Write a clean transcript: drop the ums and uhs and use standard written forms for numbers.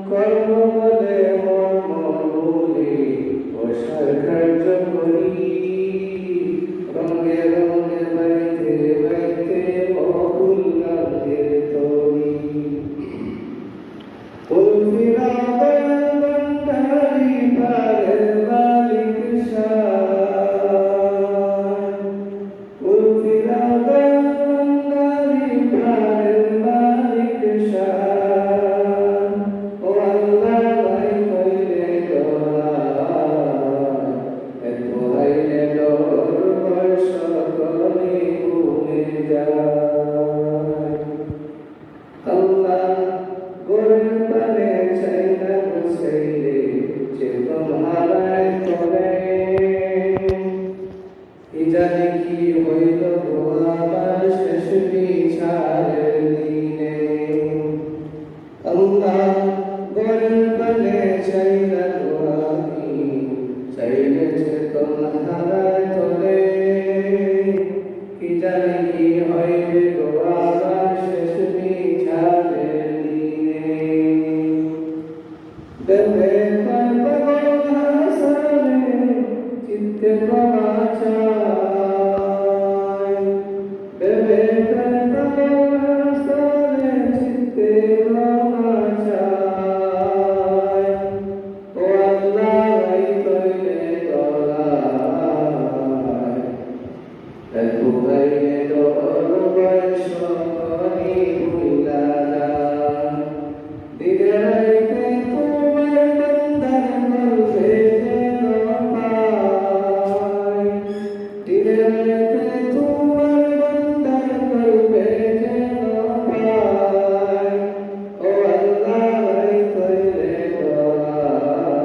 কর্ম বলে মর্ম বলে বসার কার্য করি রঙে রঙে বাইতে বাইতে বহুল গানের তরি উলফিরাদের বন্ডারি পারের মালিক শান উলফিরাদের বন্ডারি পারের মালিক শান ও আল্লাহ ভাই কইলে দোয়া এত হাইলে দরবার সকলে ঘুমে যায় আল্লাহ গোরের পানে চাই না বসাইলে যে তোমারাই করে জানি কি হইল গো আমার শেষ বিচারের দিনে আল্লাহ গোরের পানে চাই না গো আমি চাইলে যে তোমারাই করে কি জানি কি হইবে গো আমার শেষ বিচারের দিনে দেবে পাগল হাসানে চিত্তে ক্ষমা চাই দেবে পাগল হাসানে চিত্তে ক্ষমা চাই ও আল্লাহ ভাই কইলে গলায় এত ভাইলে দরবার সকলে ভুলা যায় দিনে রাইতে তোমার বান্দার কলবে যেন পাই দিনে রাইতে তোমার বান্দার কলবে যেন পাই ও আল্লাহ ভাই কইলে দোয়ায়